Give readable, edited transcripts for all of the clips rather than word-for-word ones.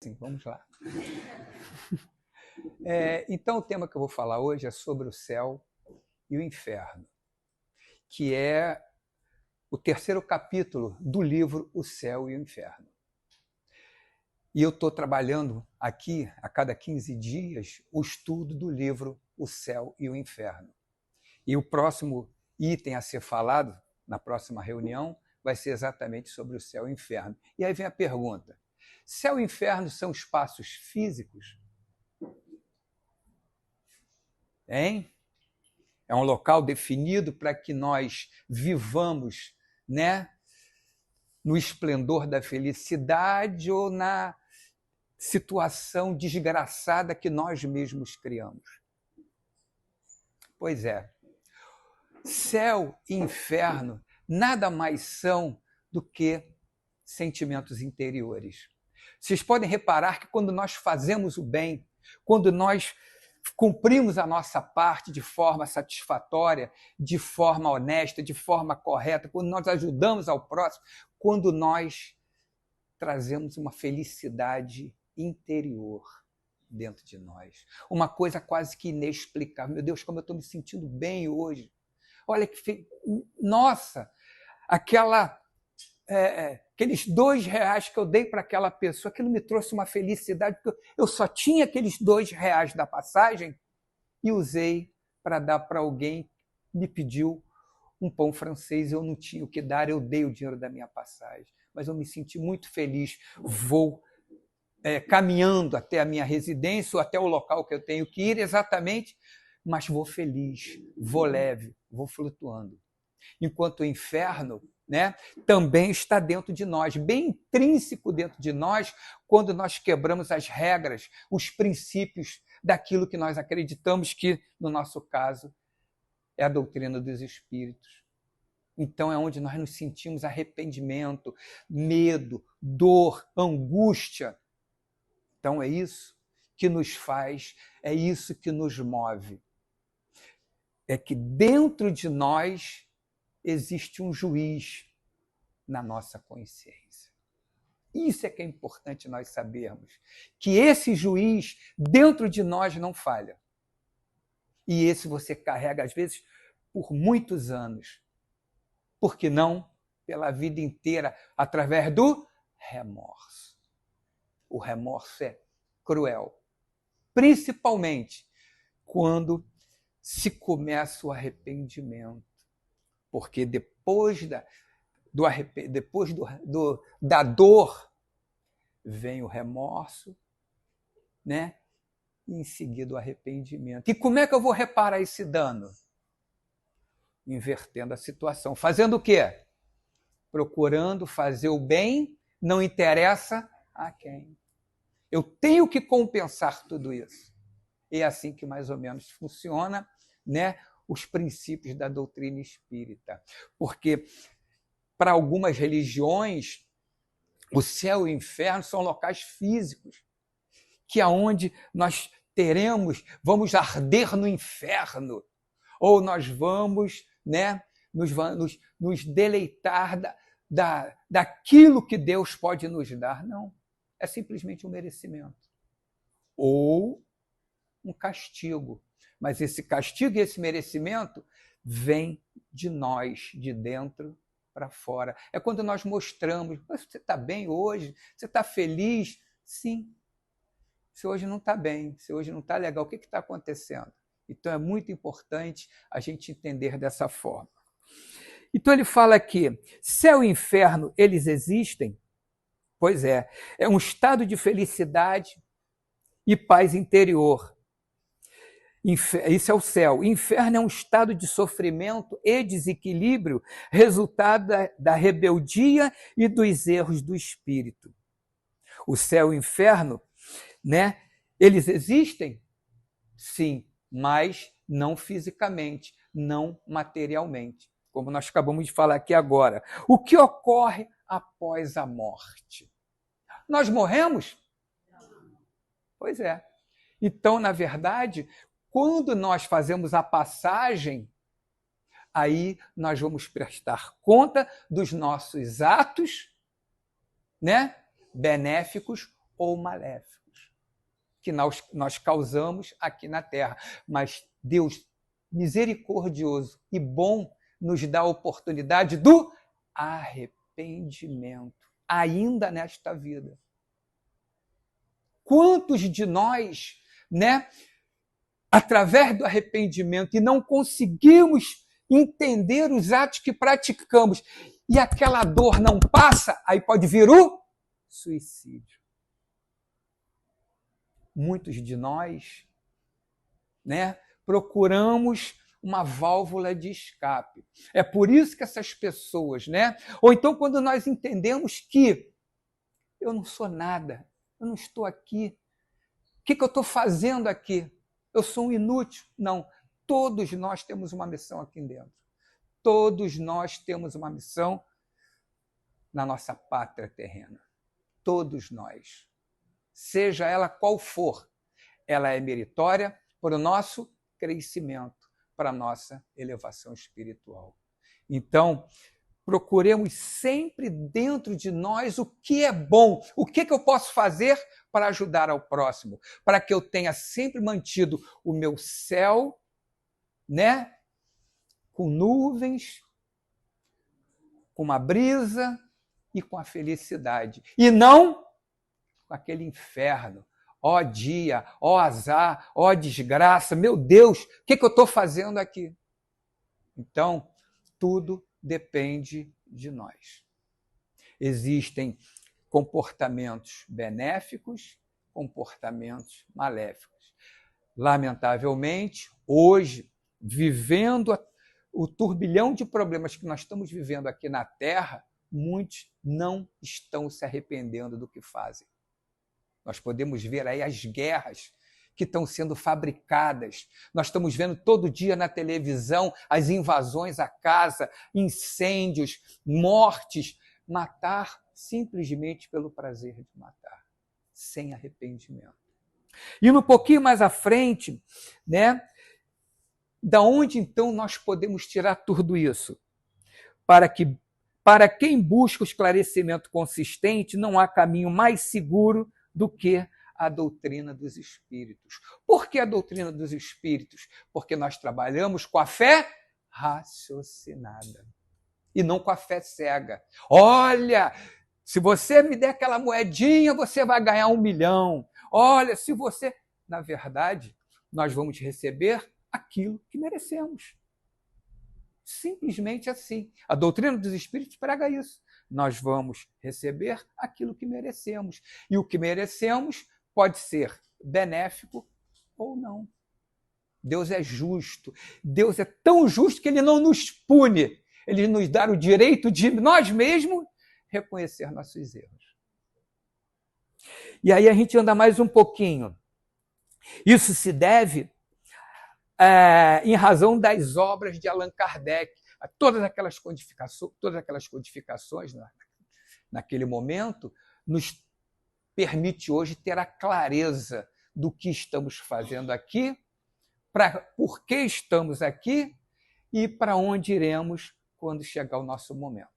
Sim, vamos lá. Então, o tema que eu vou falar hoje é sobre o céu e o inferno, que é o terceiro capítulo do livro O Céu e o Inferno. E eu estou trabalhando aqui, a cada 15 dias, o estudo do livro O Céu e o Inferno. E o próximo item a ser falado, na próxima reunião, vai ser exatamente sobre o céu e o inferno. E aí vem a pergunta: céu e inferno são espaços físicos? Hein? É um local definido para que nós vivamos, né, no esplendor da felicidade ou na situação desgraçada que nós mesmos criamos? Pois é. Céu e inferno nada mais são do que sentimentos interiores. Vocês podem reparar que quando nós fazemos o bem, quando nós cumprimos a nossa parte de forma satisfatória, de forma honesta, de forma correta, quando nós ajudamos ao próximo, quando nós trazemos uma felicidade interior dentro de nós. Uma coisa quase que inexplicável. Meu Deus, como eu estou me sentindo bem hoje. Olha que... Nossa, aqueles R$2 que eu dei para aquela pessoa, aquilo me trouxe uma felicidade, porque eu só tinha aqueles R$2 da passagem e usei para dar para alguém que me pediu um pão francês, eu não tinha o que dar, eu dei o dinheiro da minha passagem. Mas eu me senti muito feliz. Vou caminhando até a minha residência ou até o local que eu tenho que ir exatamente, mas vou feliz, vou leve, vou flutuando. Enquanto o inferno, né, também está dentro de nós, bem intrínseco dentro de nós, quando nós quebramos as regras, os princípios daquilo que nós acreditamos que, no nosso caso, é a doutrina dos espíritos. Então é onde nós nos sentimos arrependimento, medo, dor, angústia. Então é isso que nos faz, é isso que nos move. É que dentro de nós existe um juiz na nossa consciência. Isso é que é importante nós sabermos, que esse juiz dentro de nós não falha. E esse você carrega, às vezes, por muitos anos. Por que não? Pela vida inteira, através do remorso. O remorso é cruel, principalmente quando se começa o arrependimento. Porque depois da dor vem o remorso, né? E em seguida o arrependimento. E como é que eu vou reparar esse dano? Invertendo a situação. Fazendo o quê? Procurando fazer o bem, não interessa a quem. Eu tenho que compensar tudo isso. E é assim que mais ou menos funciona, né, os princípios da doutrina espírita. Porque para algumas religiões, o céu e o inferno são locais físicos, que é onde nós vamos arder no inferno, ou nós vamos, né, nos deleitar daquilo que Deus pode nos dar. Não, é simplesmente um merecimento. Ou um castigo. Mas esse castigo e esse merecimento vem de nós, de dentro para fora. É quando nós mostramos: você está bem hoje? Você está feliz? Sim. Se hoje não está bem, se hoje não está legal, o que está acontecendo? Então é muito importante a gente entender dessa forma. Então ele fala aqui: céu e inferno, eles existem? Pois é um estado de felicidade e paz interior. Isso é o céu. Inferno é um estado de sofrimento e desequilíbrio, resultado da rebeldia e dos erros do espírito. O céu e o inferno, né, eles existem? Sim, mas não fisicamente, não materialmente, como nós acabamos de falar aqui agora. O que ocorre após a morte? Nós morremos? Pois é. Então, na verdade, quando nós fazemos a passagem, aí nós vamos prestar conta dos nossos atos, né, benéficos ou maléficos que nós causamos aqui na Terra. Mas Deus, misericordioso e bom, nos dá a oportunidade do arrependimento, ainda nesta vida. Quantos de nós, através do arrependimento, e não conseguimos entender os atos que praticamos, e aquela dor não passa, aí pode vir o suicídio. Muitos de nós, procuramos uma válvula de escape. É por isso que essas pessoas, ou então quando nós entendemos que eu não sou nada, eu não estou aqui, o que eu estou fazendo aqui? Eu sou um inútil. Não, todos nós temos uma missão aqui dentro. Todos nós temos uma missão na nossa pátria terrena. Todos nós. Seja ela qual for, ela é meritória para o nosso crescimento, para a nossa elevação espiritual. Então, procuremos sempre dentro de nós o que é bom, o que eu posso fazer para ajudar ao próximo, para que eu tenha sempre mantido o meu céu, com nuvens, com uma brisa e com a felicidade. E não com aquele inferno. Ó dia, ó azar, ó desgraça, meu Deus, o que eu estou fazendo aqui? Então, tudo depende de nós. Existem comportamentos benéficos, comportamentos maléficos. Lamentavelmente, hoje, vivendo o turbilhão de problemas que nós estamos vivendo aqui na Terra, muitos não estão se arrependendo do que fazem. Nós podemos ver aí as guerras que estão sendo fabricadas. Nós estamos vendo todo dia na televisão as invasões à casa, incêndios, mortes, matar simplesmente pelo prazer de matar, sem arrependimento. E um pouquinho mais à frente, da onde então nós podemos tirar tudo isso? Para quem busca o esclarecimento consistente, não há caminho mais seguro do que a doutrina dos Espíritos. Por que a doutrina dos Espíritos? Porque nós trabalhamos com a fé raciocinada e não com a fé cega. Olha, se você me der aquela moedinha, você vai ganhar 1 milhão. Olha, se você... Na verdade, nós vamos receber aquilo que merecemos. Simplesmente assim. A doutrina dos Espíritos prega isso. Nós vamos receber aquilo que merecemos. E o que merecemos pode ser benéfico ou não. Deus é justo. Deus é tão justo que ele não nos pune. Ele nos dá o direito de nós mesmos reconhecer nossos erros. E aí a gente anda mais um pouquinho. Isso se deve em razão das obras de Allan Kardec. Todas aquelas codificações naquele momento nos permite hoje ter a clareza do que estamos fazendo aqui, por que estamos aqui e para onde iremos quando chegar o nosso momento.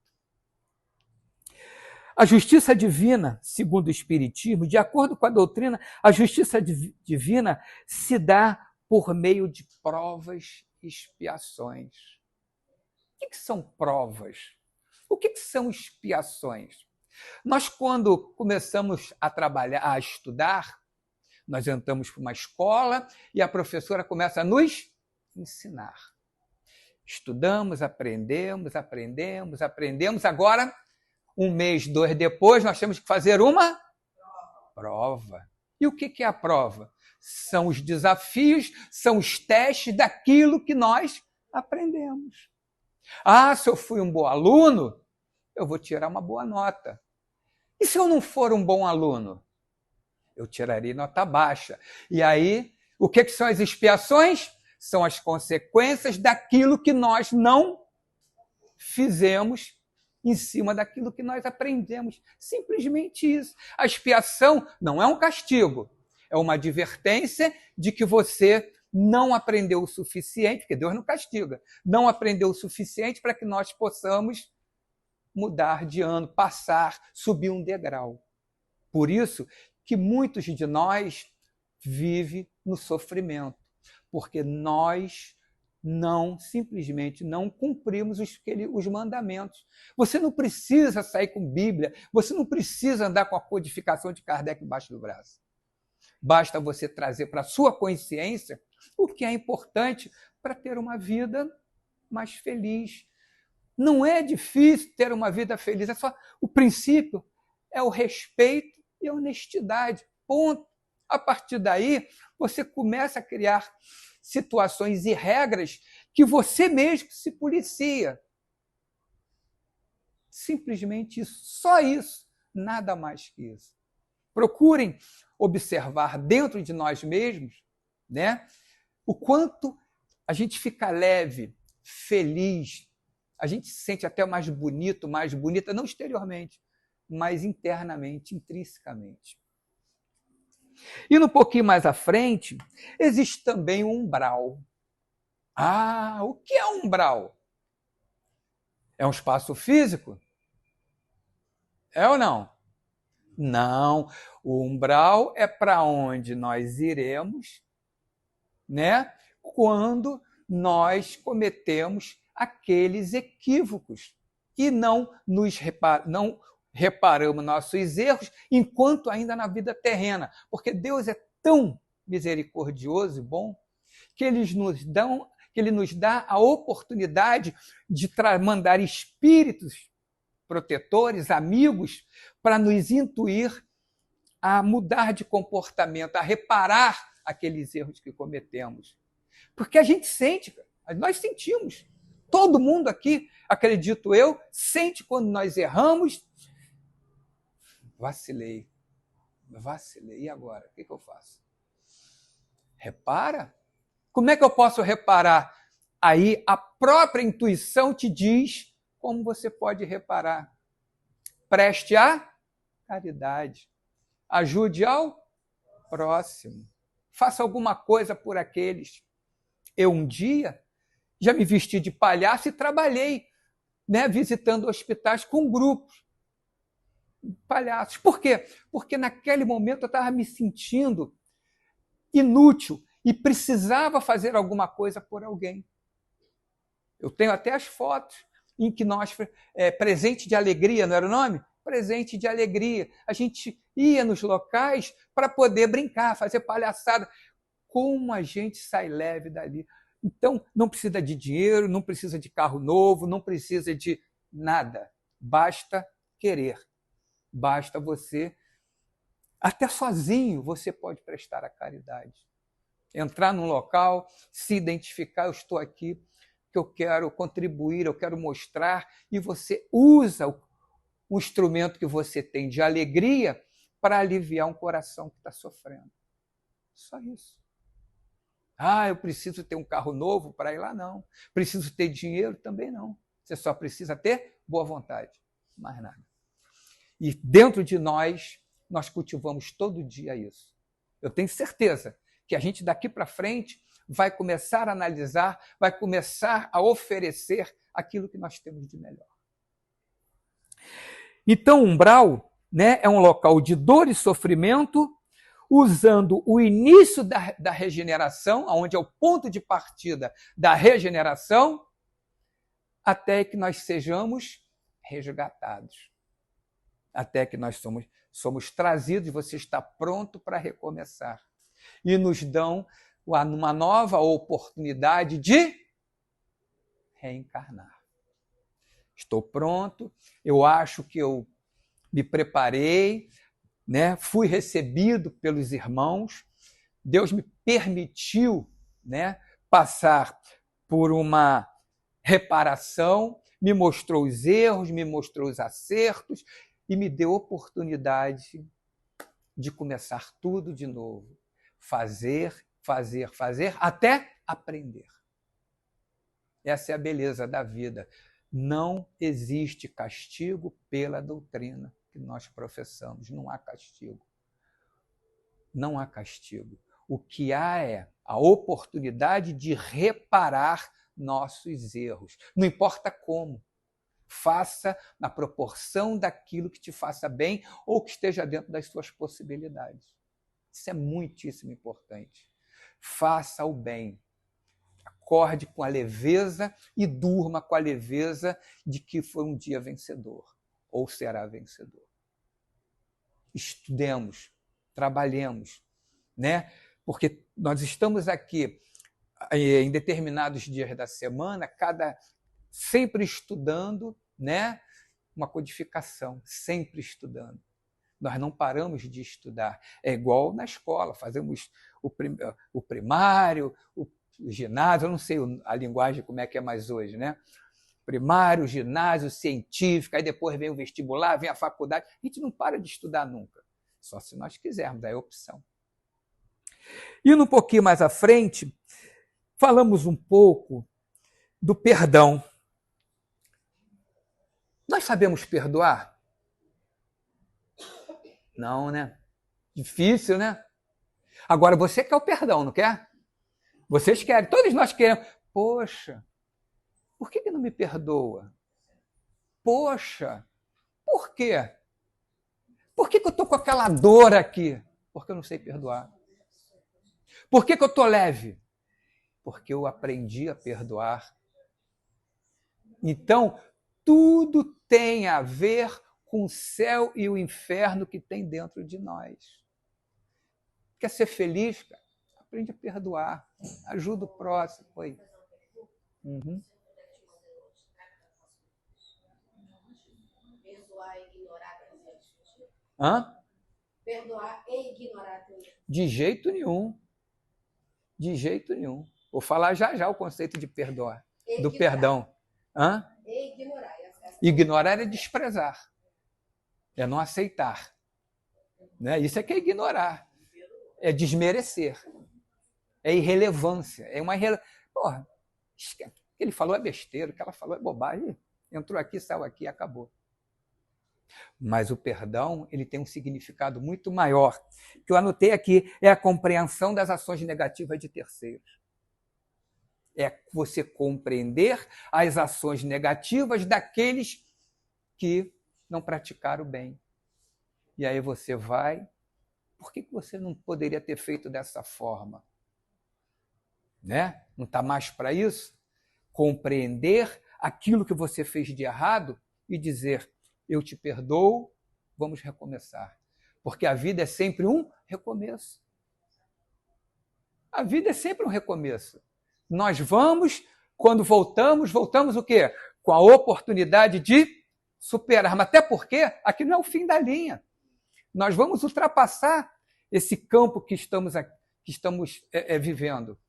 A justiça divina, segundo o Espiritismo, de acordo com a doutrina, a justiça divina se dá por meio de provas e expiações. O que são provas? O que são expiações? Nós, quando começamos a trabalhar, a estudar, nós entramos para uma escola e a professora começa a nos ensinar. Estudamos, aprendemos. Agora, 1 mês, 2 depois, nós temos que fazer uma prova. E o que é a prova? São os desafios, são os testes daquilo que nós aprendemos. Se eu fui um bom aluno, eu vou tirar uma boa nota. E se eu não for um bom aluno? Eu tirarei nota baixa. E aí, o que são as expiações? São as consequências daquilo que nós não fizemos em cima daquilo que nós aprendemos. Simplesmente isso. A expiação não é um castigo, é uma advertência de que você não aprendeu o suficiente, porque Deus não castiga, não aprendeu o suficiente para que nós possamos mudar de ano, passar, subir um degrau. Por isso que muitos de nós vivem no sofrimento, porque nós simplesmente não cumprimos os mandamentos. Você não precisa sair com Bíblia, você não precisa andar com a codificação de Kardec embaixo do braço. Basta você trazer para a sua consciência o que é importante para ter uma vida mais feliz. Não é difícil ter uma vida feliz, é só o princípio é o respeito e a honestidade. Ponto. A partir daí, você começa a criar situações e regras que você mesmo se policia. Simplesmente isso, só isso, nada mais que isso. Procurem observar dentro de nós mesmos, né, o quanto a gente fica leve, feliz, a gente se sente até mais bonito, mais bonita, não exteriormente, mas internamente, intrinsecamente. E um pouquinho mais à frente, existe também um umbral. Ah, o que é um umbral? É um espaço físico? É ou não? Não. O umbral é para onde nós iremos, né, quando nós cometemos aqueles equívocos e não reparamos nossos erros enquanto ainda na vida terrena, porque Deus é tão misericordioso e bom que ele nos dá a oportunidade de mandar espíritos protetores, amigos, para nos intuir a mudar de comportamento, a reparar aqueles erros que cometemos. Porque a gente sente, nós sentimos. Todo mundo aqui, acredito eu, sente quando nós erramos. Vacilei. E agora? O que eu faço? Repara? Como é que eu posso reparar? Aí a própria intuição te diz como você pode reparar. Preste a caridade. Ajude ao próximo. Faça alguma coisa por aqueles. Eu um dia já me vesti de palhaço e trabalhei, né, visitando hospitais com grupos. Palhaços. Por quê? Porque naquele momento eu estava me sentindo inútil e precisava fazer alguma coisa por alguém. Eu tenho até as fotos em que nós, presente de alegria, não era o nome? Presente de alegria. A gente ia nos locais para poder brincar, fazer palhaçada. Como a gente sai leve dali. Então, não precisa de dinheiro, não precisa de carro novo, não precisa de nada. Basta querer. Basta você, até sozinho, você pode prestar a caridade. Entrar num local, se identificar, eu estou aqui, que eu quero contribuir, eu quero mostrar, e você usa o instrumento que você tem de alegria para aliviar um coração que está sofrendo. Só isso. Ah, eu preciso ter um carro novo para ir lá? Não. Preciso ter dinheiro? Também não. Você só precisa ter boa vontade. Mais nada. E dentro de nós cultivamos todo dia isso. Eu tenho certeza que a gente daqui para frente vai começar a analisar, vai começar a oferecer aquilo que nós temos de melhor. Então, o umbral, né, é um local de dor e sofrimento, usando o início da regeneração, onde é o ponto de partida da regeneração, até que nós sejamos resgatados. Até que nós somos trazidos e você está pronto para recomeçar. E nos dão uma nova oportunidade de reencarnar. Estou pronto, eu acho que eu me preparei, né? Fui recebido pelos irmãos, Deus me permitiu, né, passar por uma reparação, me mostrou os erros, me mostrou os acertos e me deu oportunidade de começar tudo de novo. Fazer, até aprender. Essa é a beleza da vida. Não existe castigo pela doutrina que nós professamos. Não há castigo. Não há castigo. O que há é a oportunidade de reparar nossos erros. Não importa como. Faça na proporção daquilo que te faça bem ou que esteja dentro das suas possibilidades. Isso é muitíssimo importante. Faça o bem. Acorde com a leveza e durma com a leveza de que foi um dia vencedor ou será vencedor. Estudemos, trabalhemos, né? Porque nós estamos aqui em determinados dias da semana, sempre estudando, né? Uma codificação, sempre estudando. Nós não paramos de estudar. É igual na escola, fazemos o primário, o ginásio, eu não sei a linguagem como é que é mais hoje, né? Primário, ginásio, científico, aí depois vem o vestibular, vem a faculdade. A gente não para de estudar nunca, só se nós quisermos, é opção. Indo um pouquinho mais à frente, falamos um pouco do perdão. Nós sabemos perdoar? Não, né? Difícil, né? Agora, você quer o perdão, não quer? Vocês querem, todos nós queremos. Poxa, por que não me perdoa? Poxa, por quê? Por que eu estou com aquela dor aqui? Porque eu não sei perdoar. Por que eu estou leve? Porque eu aprendi a perdoar. Então, tudo tem a ver com o céu e o inferno que tem dentro de nós. Quer ser feliz, cara? Aprende a perdoar. Ajuda o próximo. Oi. Uhum. Perdoar e ignorar também. Hã? Perdoar e ignorar também. De jeito nenhum. De jeito nenhum. Vou falar já o conceito de perdoar. Do perdão. Hã? E ignorar. Ignorar é desprezar. É não aceitar. Né? Isso é que é ignorar. É desmerecer. É irrelevância. É uma Porra, o que ele falou é besteira, o que ela falou é bobagem. Entrou aqui, saiu aqui e acabou. Mas o perdão, ele tem um significado muito maior, que eu anotei aqui, é a compreensão das ações negativas de terceiros. É você compreender as ações negativas daqueles que não praticaram o bem. E aí você vai, por que você não poderia ter feito dessa forma? Né? Não está mais para isso? Compreender aquilo que você fez de errado e dizer, eu te perdoo, vamos recomeçar. Porque a vida é sempre um recomeço. A vida é sempre um recomeço. Nós vamos, quando voltamos o quê? Com a oportunidade de superar. Mas até porque aqui não é o fim da linha. Nós vamos ultrapassar esse campo que estamos vivendo.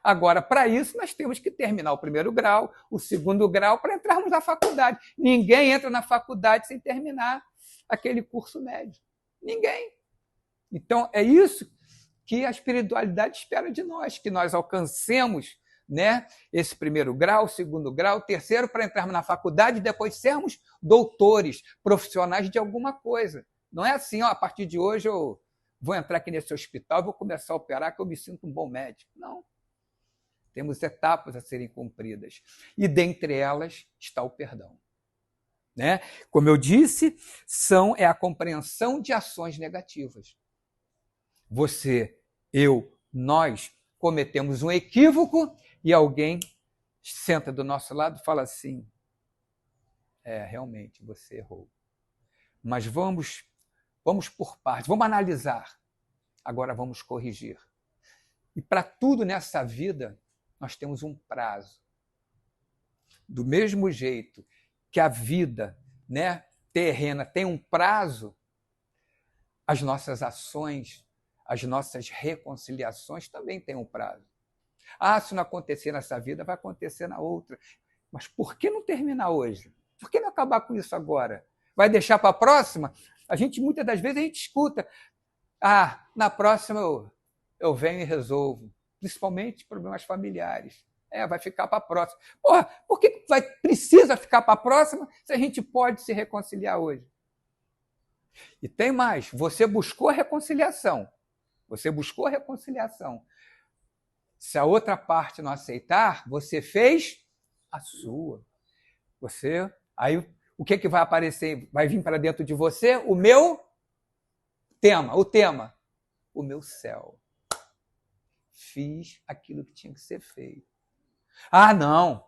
Agora, para isso, nós temos que terminar o primeiro grau, o segundo grau, para entrarmos na faculdade. Ninguém entra na faculdade sem terminar aquele curso médio. Ninguém. Então, é isso que a espiritualidade espera de nós, que nós alcancemos, né, esse primeiro grau, segundo grau, terceiro, para entrarmos na faculdade e depois sermos doutores, profissionais de alguma coisa. Não é assim, ó, a partir de hoje eu vou entrar aqui nesse hospital e vou começar a operar que eu me sinto um bom médico. Não. Temos etapas a serem cumpridas. E dentre elas está o perdão. Né? Como eu disse, é a compreensão de ações negativas. Você, eu, nós cometemos um equívoco e alguém senta do nosso lado e fala assim, realmente, você errou. Mas vamos por partes, vamos analisar. Agora vamos corrigir. E para tudo nessa vida, nós temos um prazo. Do mesmo jeito que a vida, né, terrena tem um prazo, as nossas ações, as nossas reconciliações também têm um prazo. Se não acontecer nessa vida, vai acontecer na outra. Mas por que não terminar hoje? Por que não acabar com isso agora? Vai deixar para a próxima? Muitas das vezes, a gente escuta. Na próxima eu venho e resolvo. Principalmente problemas familiares. Vai ficar para a próxima. Porra, por que precisa ficar para a próxima se a gente pode se reconciliar hoje? E tem mais, você buscou a reconciliação. Se a outra parte não aceitar, você fez a sua. Você Aí o que vai aparecer? Vai vir para dentro de você o meu tema, o meu céu. Fiz aquilo que tinha que ser feito. Ah, não.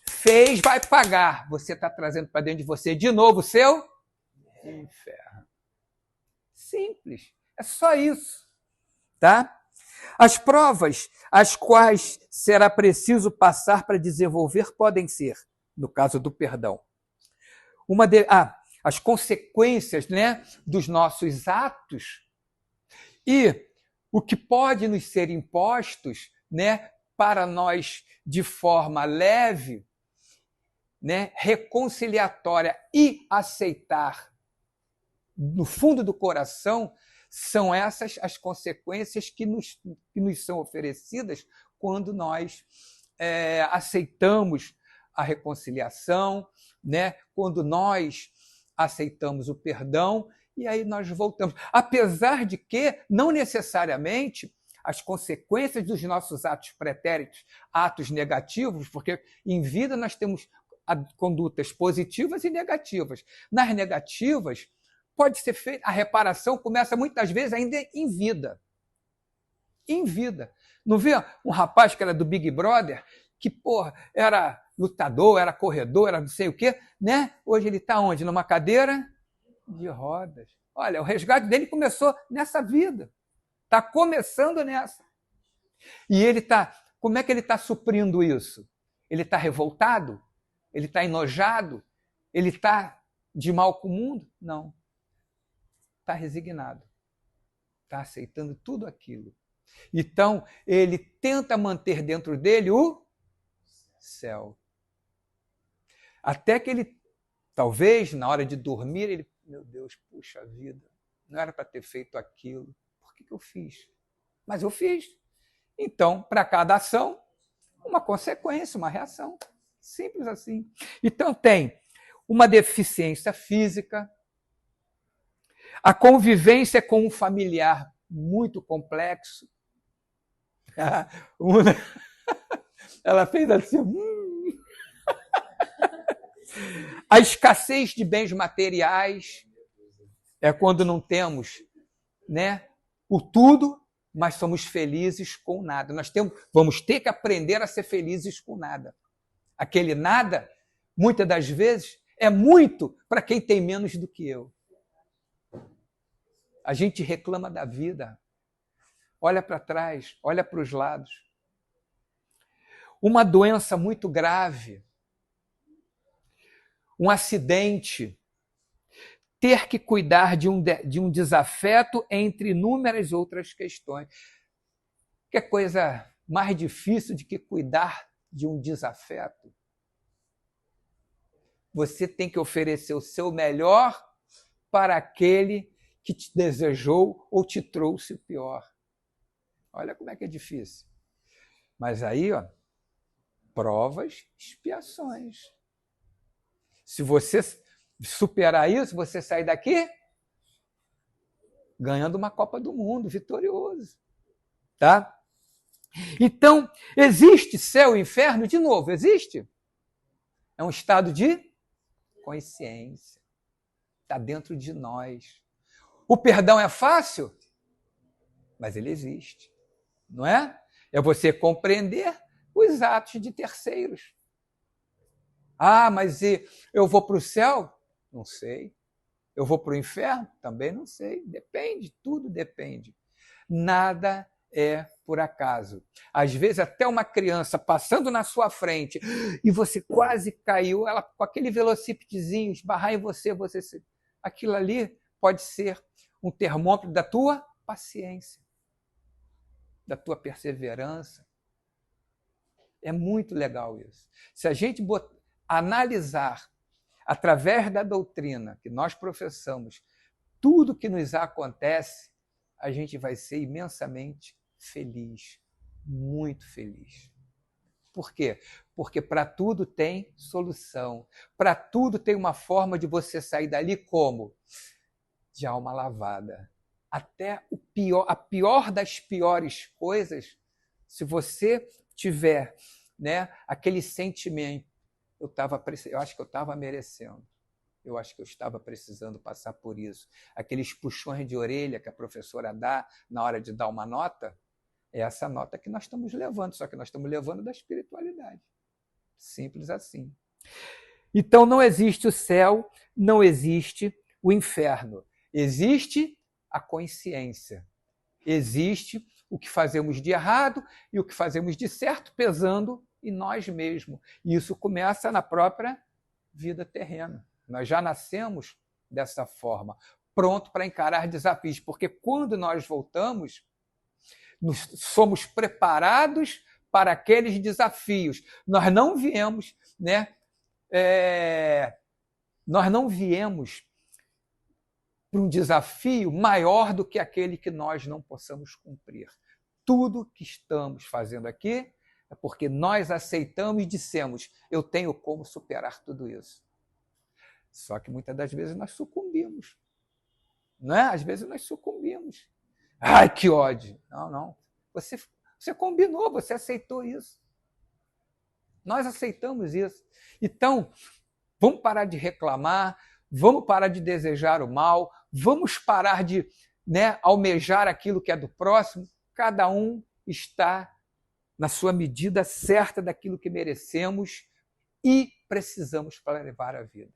Fez, vai pagar. Você está trazendo para dentro de você de novo o seu inferno. Simples. É só isso. Tá? As provas às quais será preciso passar para desenvolver podem ser, no caso do perdão, as consequências, né, dos nossos atos e o que pode nos ser impostos, né, para nós de forma leve, né, reconciliatória e aceitar no fundo do coração. São essas as consequências que nos são oferecidas quando nós aceitamos a reconciliação, né? Quando nós aceitamos o perdão, e aí nós voltamos. Apesar de que, não necessariamente, as consequências dos nossos atos pretéritos, atos negativos, porque em vida nós temos condutas positivas e negativas. Nas negativas, pode ser feita, a reparação começa muitas vezes ainda em vida. Em vida. Não vê um rapaz que era do Big Brother, que, porra, era lutador, era corredor, era não sei o quê, né? Hoje ele está onde? Numa cadeira de rodas. Olha, o resgate dele começou nessa vida. Está começando nessa. E ele está... Como é que ele está suprindo isso? Ele está revoltado? Ele está enojado? Ele está de mal com o mundo? Não. Está resignado, está aceitando tudo aquilo. Então, ele tenta manter dentro dele o céu. Até que ele, talvez, na hora de dormir, ele, meu Deus, puxa vida, não era para ter feito aquilo. Por que eu fiz? Mas eu fiz. Então, para cada ação, uma consequência, uma reação. Simples assim. Então, tem uma deficiência física, a convivência com um familiar muito complexo. Ela fez assim. A escassez de bens materiais é quando não temos, né, o tudo, mas somos felizes com nada. Vamos ter que aprender a ser felizes com nada. Aquele nada, muitas das vezes, é muito para quem tem menos do que eu. A gente reclama da vida. Olha para trás, olha para os lados. Uma doença muito grave, um acidente, ter que cuidar de um desafeto entre inúmeras outras questões. Que coisa mais difícil do que cuidar de um desafeto? Você tem que oferecer o seu melhor para aquele que te desejou ou te trouxe o pior. Olha como é que é difícil. Mas aí, ó, provas, expiações. Se você superar isso, você sai daqui ganhando uma Copa do Mundo, vitorioso. Tá? Então, existe céu e inferno? De novo, existe? É um estado de consciência. Está dentro de nós. O perdão é fácil? Mas ele existe. Não é? É você compreender os atos de terceiros. Ah, mas eu vou para o céu? Não sei. Eu vou para o inferno? Também não sei. Depende, tudo depende. Nada é por acaso. Às vezes, até uma criança passando na sua frente e você quase caiu, ela com aquele velocípedezinho esbarrar em você, aquilo ali pode ser um termômetro da tua paciência, da tua perseverança. É muito legal isso. Se a gente analisar, através da doutrina que nós professamos, tudo que nos acontece, a gente vai ser imensamente feliz, muito feliz. Por quê? Porque para tudo tem solução. Para tudo tem uma forma de você sair dali como? De alma lavada. Até a pior das piores coisas, se você tiver, né, aquele sentimento, eu acho que eu estava merecendo. Eu acho que eu estava precisando passar por isso. Aqueles puxões de orelha que a professora dá na hora de dar uma nota, é essa nota que nós estamos levando, só que nós estamos levando da espiritualidade. Simples assim. Então não existe o céu, não existe o inferno. Existe a consciência. Existe o que fazemos de errado e o que fazemos de certo, pesando em nós mesmos. E isso começa na própria vida terrena. Nós já nascemos dessa forma, pronto para encarar desafios, porque quando nós voltamos, somos preparados para aqueles desafios. Nós não viemos, né? Nós não viemos para um desafio maior do que aquele que nós não possamos cumprir. Tudo que estamos fazendo aqui é porque nós aceitamos e dissemos, eu tenho como superar tudo isso. Só que muitas das vezes nós sucumbimos. Não é? Às vezes nós sucumbimos. Ai, que ódio! Não, não. Você combinou, você aceitou isso. Nós aceitamos isso. Então, vamos parar de reclamar, vamos parar de desejar o mal, vamos parar de, né, almejar aquilo que é do próximo. Cada um está na sua medida certa daquilo que merecemos e precisamos para levar a vida.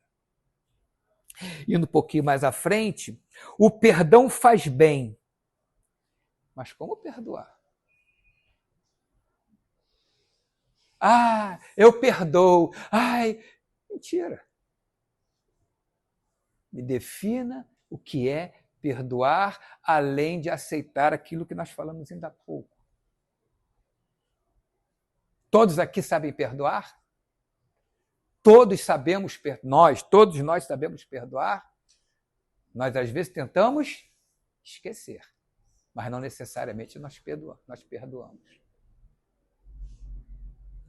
Indo um pouquinho mais à frente, o perdão faz bem. Mas como perdoar? Ah, eu perdoo. Ai, mentira. Me defina o que é perdoar, além de aceitar aquilo que nós falamos ainda há pouco. Todos aqui sabem perdoar? Todos nós sabemos perdoar? Nós, às vezes, tentamos esquecer, mas não necessariamente nós perdoamos.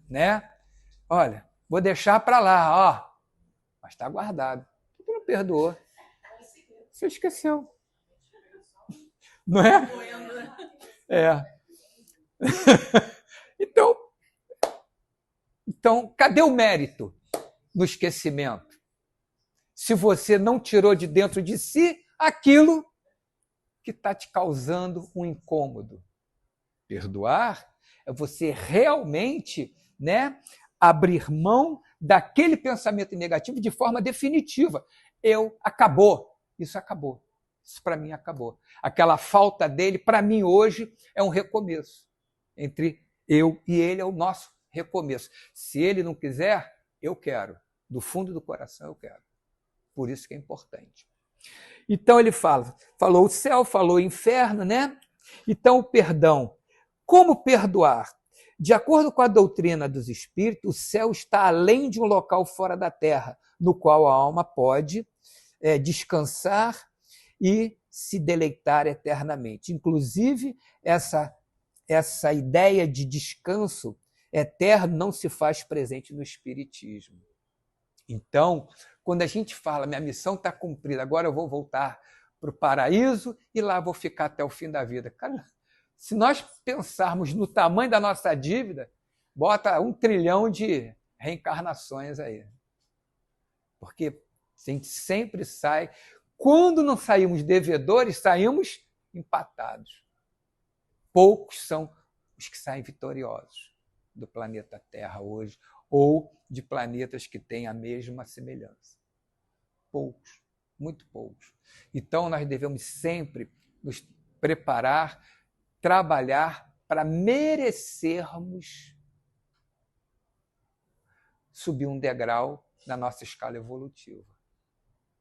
Né? Olha, vou deixar para lá, ó, mas está guardado. Tu não perdoou. Você esqueceu. Não é? É. Então, cadê o mérito no esquecimento? Se você não tirou de dentro de si aquilo que está te causando um incômodo. Perdoar é você realmente, né, abrir mão daquele pensamento negativo de forma definitiva. Acabou. Isso para mim acabou. Aquela falta dele, para mim hoje, é um recomeço. Entre eu e ele é o nosso recomeço. Se ele não quiser, eu quero. Do fundo do coração eu quero. Por isso que é importante. Então ele falou o céu, falou o inferno, né? Então o perdão. Como perdoar? De acordo com a doutrina dos espíritos, o céu está além de um local fora da terra, no qual a alma pode descansar e se deleitar eternamente. Inclusive, essa ideia de descanso eterno não se faz presente no espiritismo. Então, quando a gente fala, minha missão está cumprida, agora eu vou voltar para o paraíso e lá vou ficar até o fim da vida. Cara, se nós pensarmos no tamanho da nossa dívida, bota 1 trilhão de reencarnações aí. Porque a gente sempre sai. Quando não saímos devedores, saímos empatados. Poucos são os que saem vitoriosos do planeta Terra hoje, ou de planetas que têm a mesma semelhança. Poucos, muito poucos. Então, nós devemos sempre nos preparar, trabalhar para merecermos subir um degrau na nossa escala evolutiva.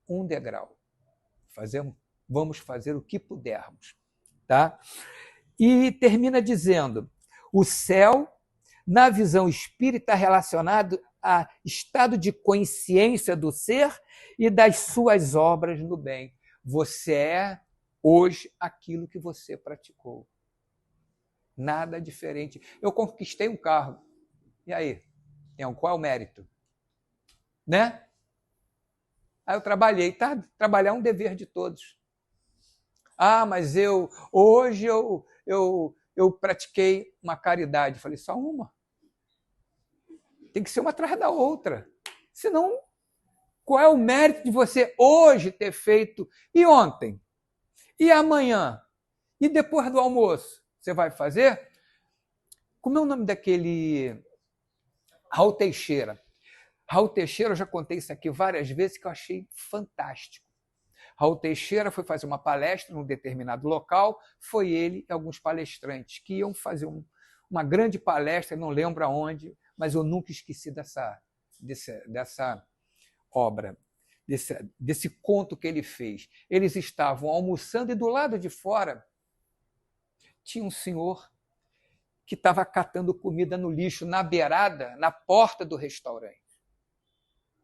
Um degrau. Vamos fazer o que pudermos. Tá? E termina dizendo, o céu, na visão espírita, relacionado a estado de consciência do ser e das suas obras no bem. Você é, hoje, aquilo que você praticou. Nada diferente. Eu conquistei um carro. E aí? Qual é o mérito? Né? Aí eu trabalhei. Tá? Trabalhar é um dever de todos. Ah, mas hoje eu pratiquei uma caridade. Falei, só uma. tem que ser uma atrás da outra. Senão, qual é o mérito de você hoje ter feito? E ontem? E amanhã? E depois do almoço? Você vai fazer? Como é o nome daquele Raul Teixeira? Raul Teixeira, eu já contei isso aqui várias vezes, que eu achei fantástico. Raul Teixeira foi fazer uma palestra num determinado local, foi ele e alguns palestrantes que iam fazer uma grande palestra, não lembro aonde, mas eu nunca esqueci dessa obra, desse conto que ele fez. Eles estavam almoçando e do lado de fora tinha um senhor que estava catando comida no lixo, na beirada, na porta do restaurante.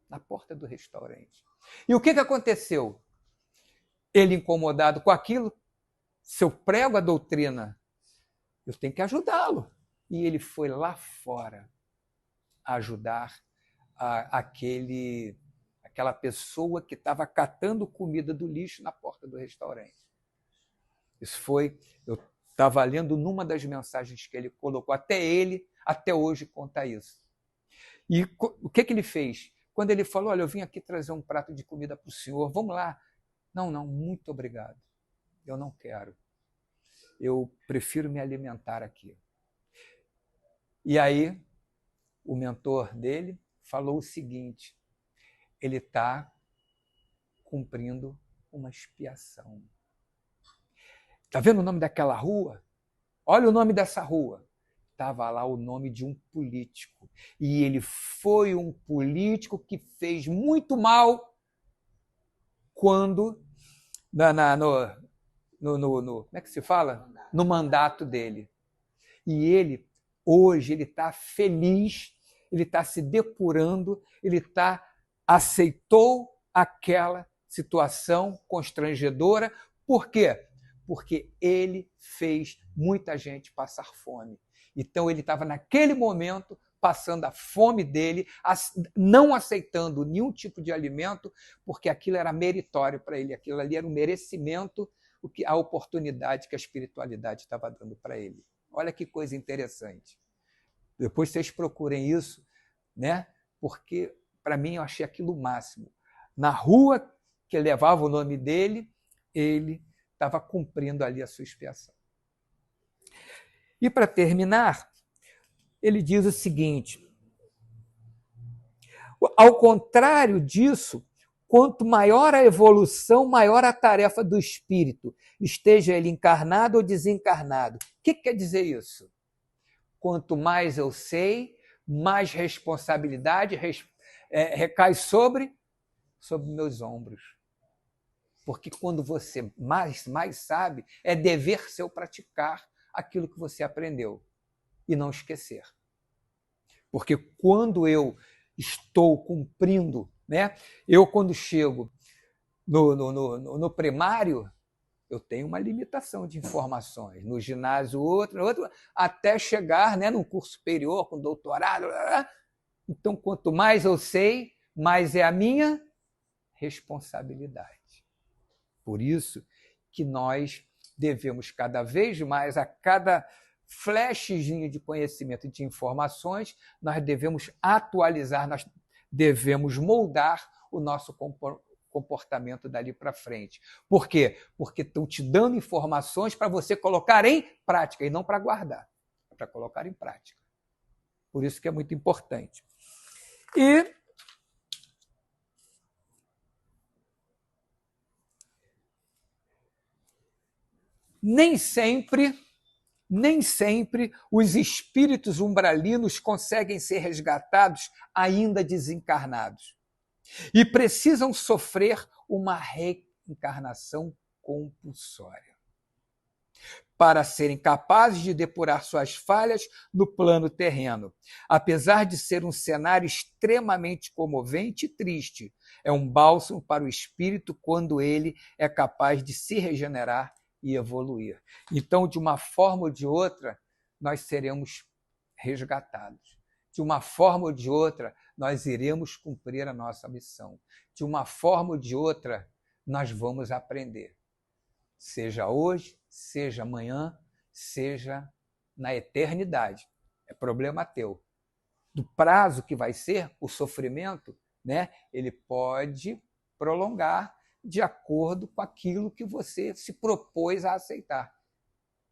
Na porta do restaurante. E o que aconteceu? Ele, incomodado com aquilo, se eu prego a doutrina, eu tenho que ajudá-lo. E ele foi lá fora ajudar aquela pessoa que estava catando comida do lixo na porta do restaurante. Isso foi, eu estava lendo numa das mensagens que ele colocou, até hoje conta isso. E o que ele fez? Quando ele falou, olha, eu vim aqui trazer um prato de comida para o senhor, vamos lá. Não, muito obrigado. Eu não quero. Eu prefiro me alimentar aqui. E aí, o mentor dele falou o seguinte, ele está cumprindo uma expiação. Está vendo o nome daquela rua? Olha o nome dessa rua. Estava lá o nome de um político. E ele foi um político que fez muito mal quando, como é que se fala? No mandato dele. E ele, hoje, ele está feliz, ele está se depurando, ele aceitou aquela situação constrangedora. Por quê? Porque ele fez muita gente passar fome. Então, ele estava, naquele momento, passando a fome dele, não aceitando nenhum tipo de alimento, porque aquilo era meritório para ele, aquilo ali era um merecimento, a oportunidade que a espiritualidade estava dando para ele. Olha que coisa interessante. Depois vocês procurem isso, né? Porque, para mim, eu achei aquilo o máximo. Na rua que levava o nome dele, ele estava cumprindo ali a sua expiação. E, para terminar, ele diz o seguinte, ao contrário disso, quanto maior a evolução, maior a tarefa do espírito, esteja ele encarnado ou desencarnado. O que quer dizer isso? Quanto mais eu sei, mais responsabilidade recai sobre meus ombros. Porque quando você mais sabe, é dever seu praticar aquilo que você aprendeu e não esquecer. Porque quando eu estou cumprindo, né? Eu quando chego no primário, eu tenho uma limitação de informações. No ginásio, outro, até chegar, né, num curso superior, com doutorado. Então, quanto mais eu sei, mais é a minha responsabilidade. Por isso que nós devemos cada vez mais, a cada flashzinho de conhecimento e de informações, nós devemos atualizar, nós devemos moldar o nosso comportamento dali para frente. Por quê? Porque estão te dando informações para você colocar em prática, e não para guardar, é para colocar em prática. Por isso que é muito importante. E nem sempre os espíritos umbralinos conseguem ser resgatados ainda desencarnados. E precisam sofrer uma reencarnação compulsória para serem capazes de depurar suas falhas no plano terreno. Apesar de ser um cenário extremamente comovente e triste, é um bálsamo para o espírito quando ele é capaz de se regenerar e evoluir. Então, de uma forma ou de outra, nós seremos resgatados. De uma forma ou de outra, nós iremos cumprir a nossa missão. De uma forma ou de outra, nós vamos aprender. Seja hoje, seja amanhã, seja na eternidade. É problema teu. do prazo que vai ser o sofrimento, né, ele pode prolongar de acordo com aquilo que você se propôs a aceitar.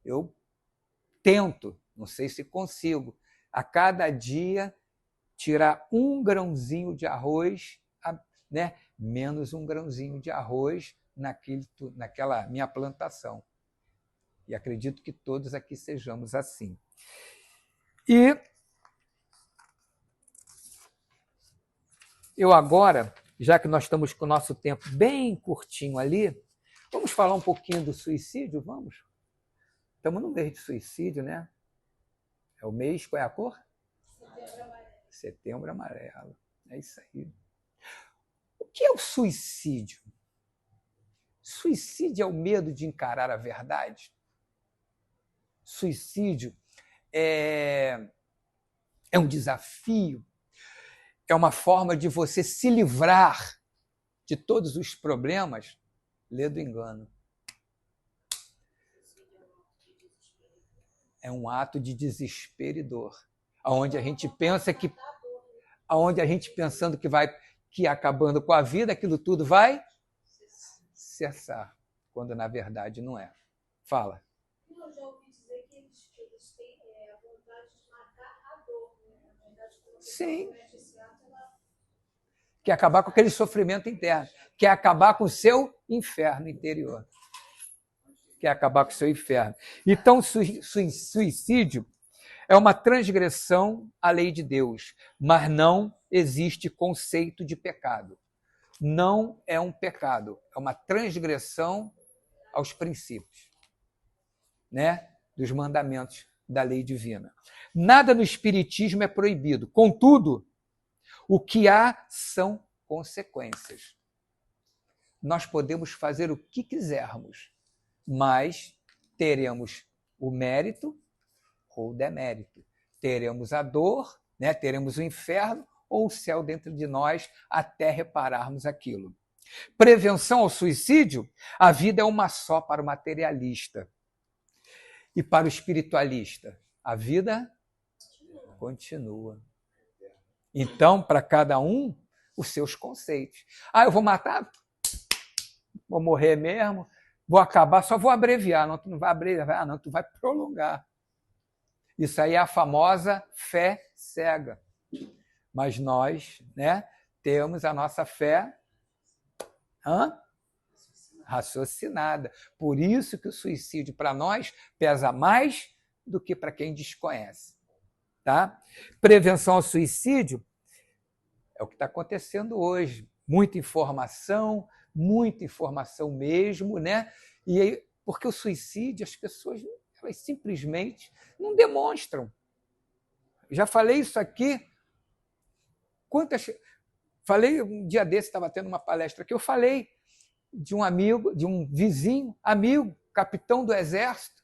Eu tento, não sei se consigo, a cada dia tirar um grãozinho de arroz, né, menos um grãozinho de arroz naquela minha plantação. E acredito que todos aqui sejamos assim. E eu agora, já que nós estamos com o nosso tempo bem curtinho ali, vamos falar um pouquinho do suicídio? Vamos? Estamos no mês de suicídio, né? É o mês, qual é a cor? Setembro Amarelo. É isso aí. O que é o suicídio? Suicídio é o medo de encarar a verdade? Suicídio é um desafio? É uma forma de você se livrar de todos os problemas? Lê do engano. É um ato de desespero e dor, onde a gente pensa que, onde a gente pensando que acabando com a vida, aquilo tudo vai cessar, quando na verdade não é. Fala. Eu já ouvi dizer que eles têm a vontade de matar a dor, né? Na verdade, quando Sim. comete esse ato, ela Quer acabar com aquele sofrimento interno, quer acabar com o seu inferno interior. Quer acabar com o seu inferno. Então, suicídio é uma transgressão à lei de Deus, mas não existe conceito de pecado. Não é um pecado, é uma transgressão aos princípios, né, dos mandamentos da lei divina. Nada no Espiritismo é proibido. Contudo, o que há são consequências. Nós podemos fazer o que quisermos, mas teremos o mérito ou o demérito. Teremos a dor, né? Teremos o inferno ou o céu dentro de nós até repararmos aquilo. Prevenção ao suicídio? A vida é uma só para o materialista. E para o espiritualista? A vida continua. Então, para cada um, os seus conceitos. Ah, eu vou matar? Vou morrer mesmo? Vou acabar? Só vou abreviar. Não, tu não vai abreviar, não, tu vai prolongar. Isso aí é a famosa fé cega. Mas nós, né, temos a nossa fé raciocinada. Por isso que o suicídio para nós pesa mais do que para quem desconhece. Tá? Prevenção ao suicídio é o que está acontecendo hoje. Muita informação mesmo, né? E aí, porque o suicídio, as pessoas elas simplesmente não demonstram. Já falei isso aqui. Falei um dia desse, estava tendo uma palestra aqui, eu falei de um amigo, de um vizinho, amigo, capitão do exército,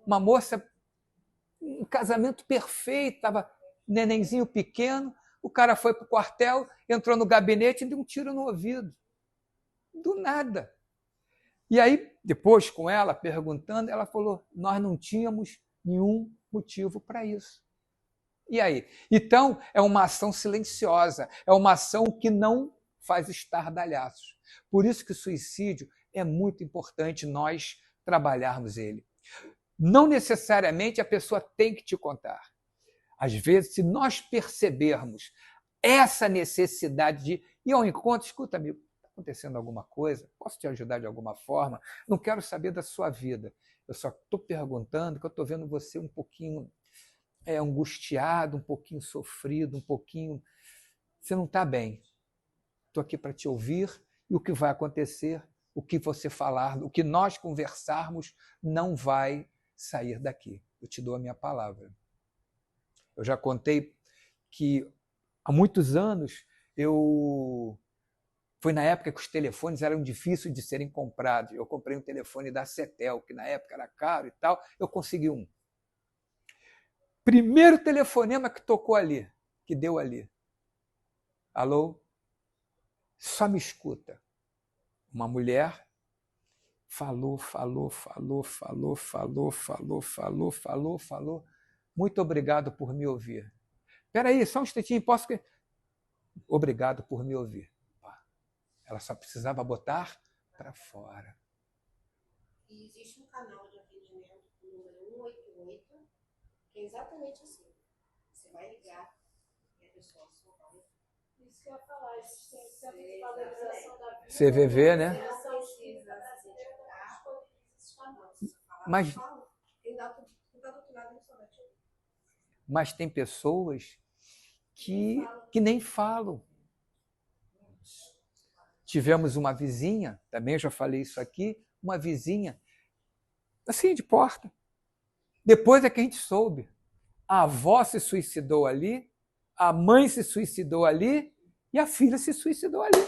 uma moça, um casamento perfeito, estava nenenzinho pequeno, o cara foi para o quartel, entrou no gabinete e deu um tiro no ouvido. Do nada. E aí, depois, com ela, perguntando, ela falou, nós não tínhamos nenhum motivo para isso. E aí? Então, é uma ação silenciosa, é uma ação que não faz estardalhaços. Por isso que o suicídio é muito importante nós trabalharmos ele. Não necessariamente a pessoa tem que te contar. Às vezes, se nós percebermos essa necessidade de ir ao encontro, escuta, amigo, está acontecendo alguma coisa? Posso te ajudar de alguma forma? Não quero saber da sua vida. Eu só estou perguntando que eu estou vendo você um pouquinho angustiado, um pouquinho sofrido, um pouquinho... Você não está bem. Estou aqui para te ouvir e o que vai acontecer, o que você falar, o que nós conversarmos não vai sair daqui. Eu te dou a minha palavra. Eu já contei que há muitos anos foi na época que os telefones eram difíceis de serem comprados. Eu comprei um telefone da Cetel, que na época era caro e tal. Eu consegui um. Primeiro telefonema que tocou ali, que deu ali. Alô? Só me escuta. Uma mulher falou. Muito obrigado por me ouvir. Espera aí, só um instantinho, posso... Obrigado por me ouvir. Ela só precisava botar para fora. E existe um canal de atendimento com o número 188, que é exatamente assim. Você vai ligar e a pessoa só vai... Isso que eu ia falar, esse centro de valorização da vida. CVV, né? Você não precisa se identificar. Mas, Tem dado doutorado no somente. mas tem pessoas que nem falam. Tivemos uma vizinha, também já falei isso aqui, uma vizinha, assim, de porta. Depois é que a gente soube. A avó se suicidou ali, a mãe se suicidou ali e a filha se suicidou ali.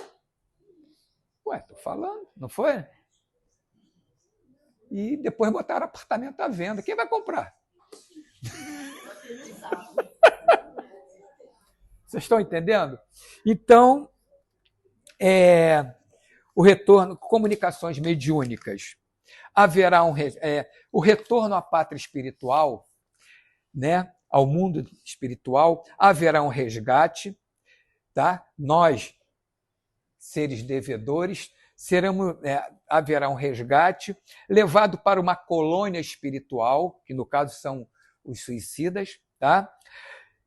Ué, tô falando, não foi? E depois botaram apartamento à venda. Quem vai comprar? Vocês estão entendendo? Então, o retorno, comunicações mediúnicas. Haverá o retorno à pátria espiritual, né? Ao mundo espiritual, haverá um resgate, tá? Nós, seres devedores, haverá um resgate, levado para uma colônia espiritual, que no caso são os suicidas, tá?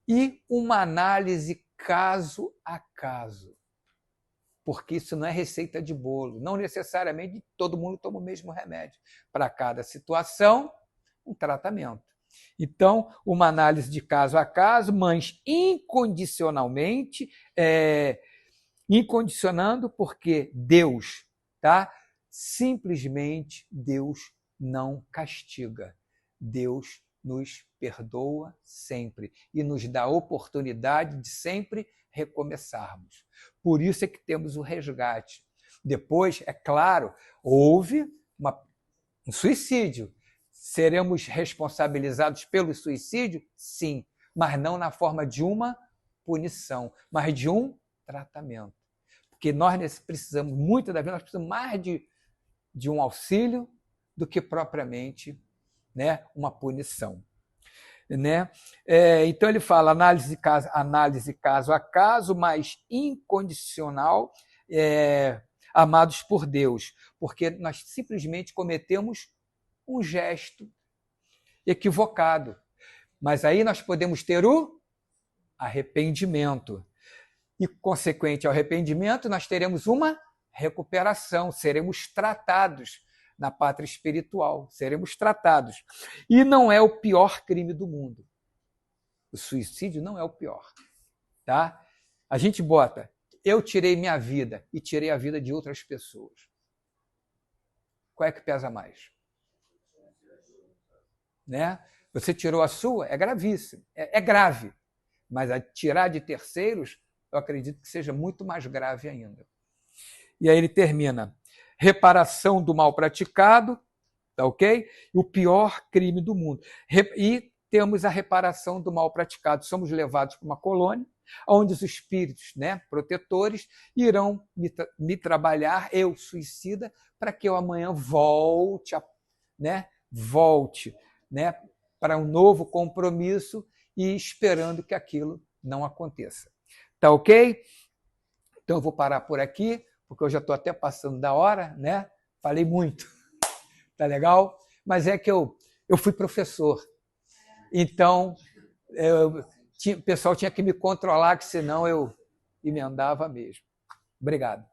E uma análise caso a caso. Porque isso não é receita de bolo. Não necessariamente todo mundo toma o mesmo remédio. Para cada situação, um tratamento. Então, uma análise de caso a caso, mas incondicionalmente, incondicionando, porque Deus, tá? Simplesmente Deus não castiga. Deus nos perdoa sempre e nos dá a oportunidade de sempre recomeçarmos. Por isso é que temos o resgate. Depois, é claro, houve um suicídio. Seremos responsabilizados pelo suicídio? Sim, mas não na forma de uma punição, mas de um tratamento. Porque nós precisamos, muitas das vezes, nós precisamos mais de um auxílio do que propriamente, né, uma punição. Né? Então ele fala análise caso a caso, mas incondicional, amados por Deus, porque nós simplesmente cometemos um gesto equivocado. Mas aí nós podemos ter o arrependimento. E, consequente ao arrependimento, nós teremos uma recuperação, seremos tratados na pátria espiritual, seremos tratados. E não é o pior crime do mundo. O suicídio não é o pior. Tá? A gente bota, eu tirei minha vida e tirei a vida de outras pessoas. Qual é que pesa mais? Né? Você tirou a sua, é gravíssimo, é grave. Mas a tirar de terceiros, eu acredito que seja muito mais grave ainda. E aí ele termina. Reparação do mal praticado, tá ok? O pior crime do mundo. E temos a reparação do mal praticado. Somos levados para uma colônia, onde os espíritos, né, protetores irão me trabalhar, eu, suicida, para que eu amanhã volte, para um novo compromisso e esperando que aquilo não aconteça. Tá ok? Então eu vou parar por aqui, porque eu já estou até passando da hora, né? Falei muito. Tá legal? Mas é que eu fui professor. Então, o pessoal tinha que me controlar, que senão eu emendava mesmo. Obrigado.